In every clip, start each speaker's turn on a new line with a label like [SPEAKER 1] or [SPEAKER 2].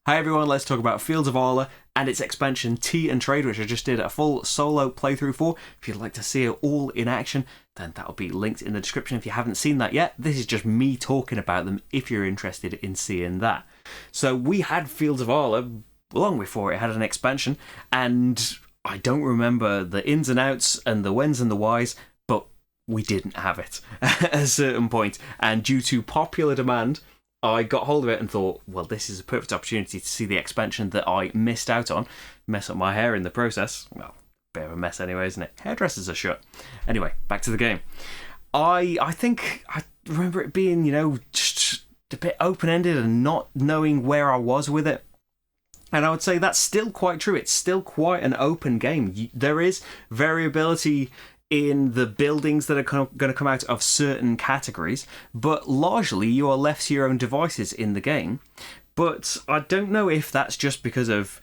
[SPEAKER 1] Hi everyone, let's talk about Fields of Arle and its expansion Tea and Trade, which I just did a full solo playthrough for. If you'd like to see it all in action, then that'll be linked in the description if you haven't seen that yet. This is just me talking about them if you're interested in seeing that. So we had Fields of Arle long before it had an expansion, and I don't remember the ins and outs and the whens and the whys, but we didn't have it at a certain point. And due to popular demand, I got hold of it and thought, well, this is a perfect opportunity to see the expansion that I missed out on. Mess up my hair in the process. Well, bit of a mess anyway, isn't it? Hairdressers are shut. Anyway, back to the game. I think I remember it being, just a bit open-ended and not knowing where I was with it. And I would say that's still quite true. It's still quite an open game. There is variability in the buildings that are going to come out of certain categories, but largely you are left to your own devices in the game. But I don't know if that's just because of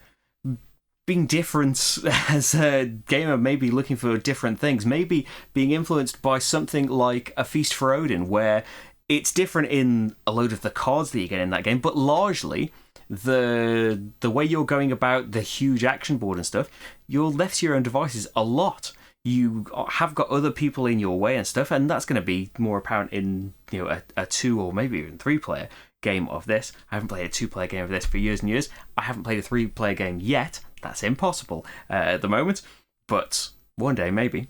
[SPEAKER 1] being different as a gamer, maybe looking for different things, maybe being influenced by something like A Feast for Odin, where it's different in a load of the cards that you get in that game, but largely the way you're going about the huge action board and stuff, you're left to your own devices a lot. You have got other people in your way and stuff, and that's going to be more apparent in a 2 or maybe even 3-player game of this. I haven't played a 2-player game of this for years and years. I haven't played a 3-player game yet. That's impossible at the moment, but one day maybe.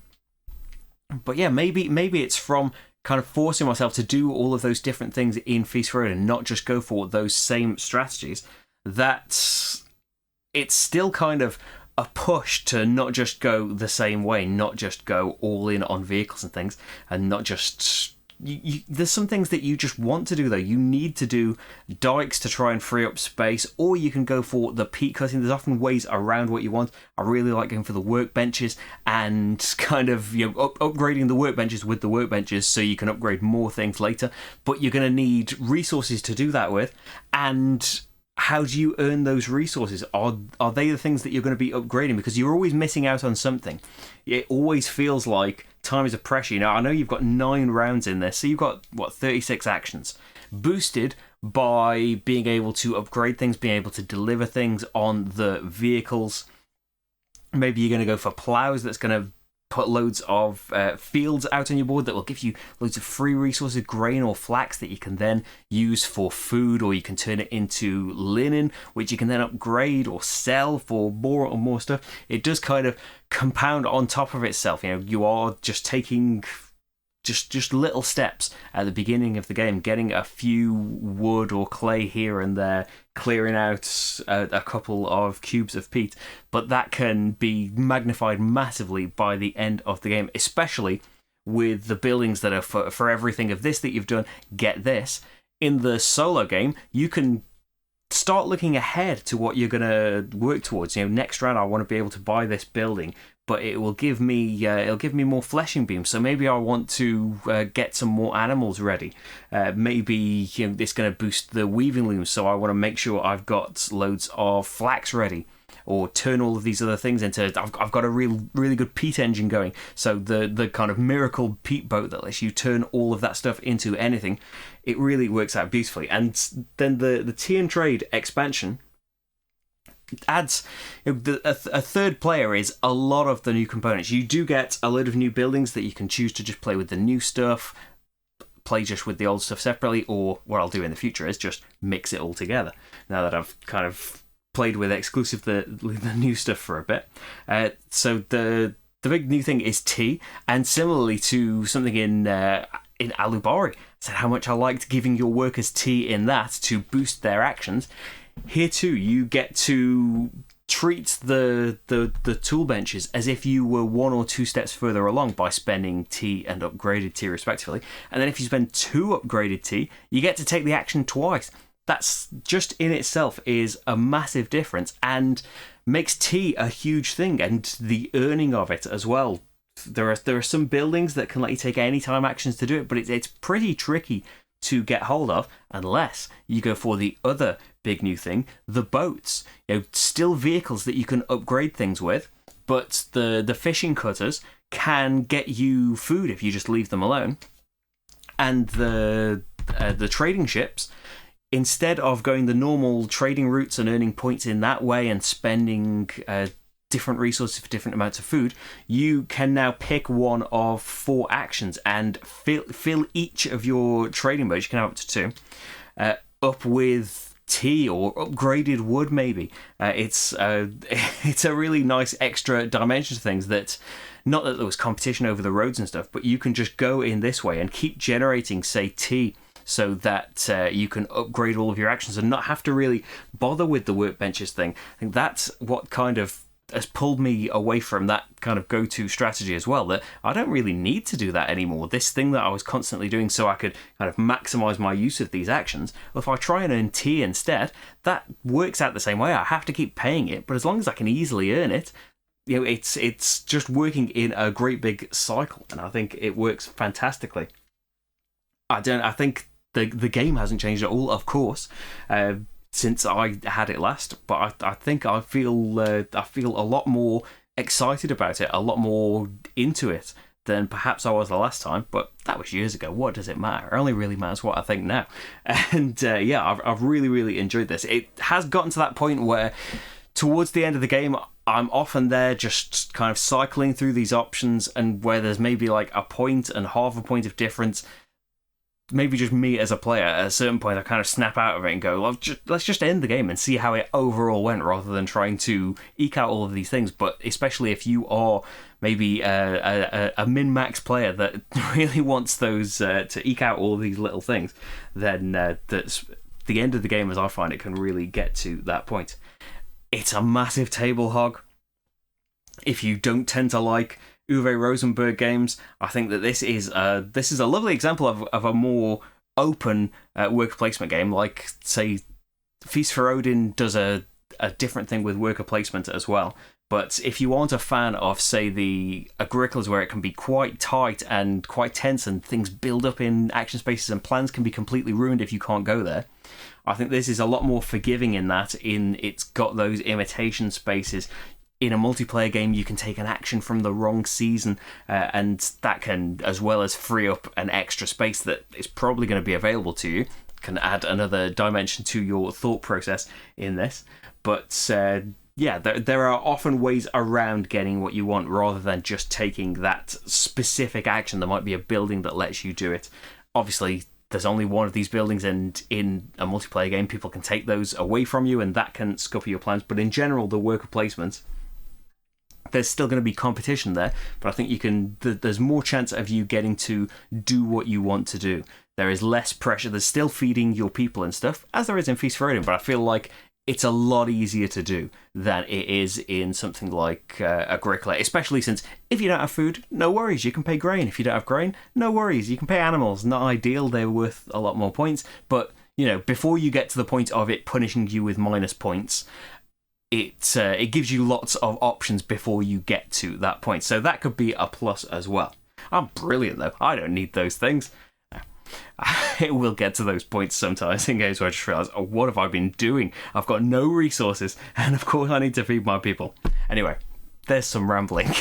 [SPEAKER 1] But yeah, maybe it's from kind of forcing myself to do all of those different things in Feast for Odin and not just go for those same strategies, that it's still kind of a push to not just go the same way, not just go all in on vehicles and things, and not just... there's some things that you just want to do, though. You need to do dikes to try and free up space, or you can go for the peat cutting. There's often ways around what you want. I really like going for the workbenches and kind of upgrading the workbenches with the workbenches so you can upgrade more things later, but you're going to need resources to do that with, and how do you earn those resources? Are they the things that you're going to be upgrading? Because you're always missing out on something. It always feels like time is a pressure. I know you've got 9 rounds in this, so you've got, 36 actions. Boosted by being able to upgrade things, being able to deliver things on the vehicles. Maybe you're going to go for plows that's going to put loads of fields out on your board that will give you loads of free resources, grain or flax that you can then use for food, or you can turn it into linen, which you can then upgrade or sell for more and more stuff. It does kind of compound on top of itself. You are just taking just little steps at the beginning of the game, getting a few wood or clay here and there, clearing out a couple of cubes of peat, but that can be magnified massively by the end of the game, especially with the buildings that are for everything of this that you've done. Get this, in the solo game, you can start looking ahead to what you're going to work towards. Next round I want to be able to buy this building, but it will give me more fleshing beams. So maybe I want to get some more animals ready. Maybe it's going to boost the weaving looms, so I want to make sure I've got loads of flax ready, or turn all of these other things into... I've got a really good peat engine going, so the kind of miracle peat boat that lets you turn all of that stuff into anything. It really works out beautifully. And then the Tea and Trade expansion adds a third player is a lot of the new components. You do get a load of new buildings that you can choose to just play with the new stuff, play just with the old stuff separately, or what I'll do in the future is just mix it all together, now that I've kind of played with the new stuff for a bit. So the big new thing is tea, and similarly to something in Alubari, I said how much I liked giving your workers tea in that to boost their actions. Here too, you get to treat the tool benches as if you were 1 or 2 steps further along by spending tea and upgraded tea respectively. And then if you spend 2 upgraded tea, you get to take the action twice. That's just in itself is a massive difference and makes tea a huge thing, and the earning of it as well. There are some buildings that can let you take any time actions to do it, but it's pretty tricky to get hold of unless you go for the other big new thing, the boats. Still vehicles that you can upgrade things with, but the fishing cutters can get you food if you just leave them alone, and the trading ships instead of going the normal trading routes and earning points in that way and spending different resources for different amounts of food, you can now pick one of 4 actions and fill each of your trading boats, you can have up to 2, up with tea or upgraded wood maybe. It's a really nice extra dimension to things that, not that there was competition over the roads and stuff, but you can just go in this way and keep generating, say, tea, so that you can upgrade all of your actions and not have to really bother with the workbenches thing. I think that's what kind of has pulled me away from that kind of go-to strategy as well, that I don't really need to do that anymore. This thing that I was constantly doing so I could kind of maximize my use of these actions, if I try and earn tea instead, that works out the same way. I have to keep paying it, but as long as I can easily earn it, you know, it's just working in a great big cycle, and I think it works fantastically. I think the game hasn't changed at all, of course, since I had it last, but I think I feel a lot more excited about it, a lot more into it than perhaps I was the last time. But that was years ago. What does it matter? It only really matters what I think now. And yeah, I've really enjoyed this. It has gotten to that point where, towards the end of the game, I'm often there just kind of cycling through these options, and where there's maybe like a point and half a point of difference, maybe just me as a player, at a certain point I kind of snap out of it and go, well, let's just end the game and see how it overall went, rather than trying to eke out all of these things. But especially if you are maybe a min-max player that really wants those to eke out all of these little things, then that's the end of the game, as I find it, can really get to that point. It's a massive table hog. If you don't tend to like Uwe Rosenberg games, I think that this is a lovely example of a more open worker placement game. Like, say, Feast for Odin does a different thing with worker placement as well. But if you aren't a fan of, say, the Agricolas, where it can be quite tight and quite tense and things build up in action spaces and plans can be completely ruined if you can't go there, I think this is a lot more forgiving in that, it's got those imitation spaces. In a multiplayer game, you can take an action from the wrong season, and that can, as well as free up an extra space that is probably going to be available to you, can add another dimension to your thought process in this. But yeah, there are often ways around getting what you want, rather than just taking that specific action. There might be a building that lets you do it. Obviously, there's only one of these buildings, and in a multiplayer game, people can take those away from you, and that can scupper your plans. But in general, the worker placements, there's still going to be competition there, but I think there's more chance of you getting to do what you want to do. There is less pressure. There's still feeding your people and stuff, as there is in Feast for Odin, but I feel like it's a lot easier to do than it is in something like Agricola, especially since if you don't have food, no worries, you can pay grain. If you don't have grain, no worries, you can pay animals. Not ideal, they're worth a lot more points, but you know, before you get to the point of it punishing you with minus points, it gives you lots of options before you get to that point. So that could be a plus as well. I'm brilliant though. I don't need those things. It will get to those points sometimes in games where I just realise, oh, what have I been doing? I've got no resources, and of course I need to feed my people. Anyway, there's some rambling.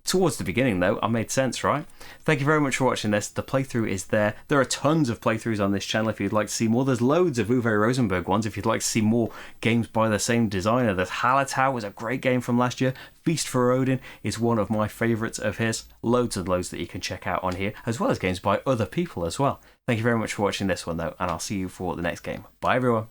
[SPEAKER 1] Towards the beginning, though, I made sense, right? Thank you very much for watching this. The playthrough is there. There are tons of playthroughs on this channel if you'd like to see more. There's loads of Uwe Rosenberg ones if you'd like to see more games by the same designer. There's Hallertau, was a great game from last year. Feast for Odin is one of my favourites of his. Loads and loads that you can check out on here, as well as games by other people as well. Thank you very much for watching this one, though, and I'll see you for the next game. Bye, everyone.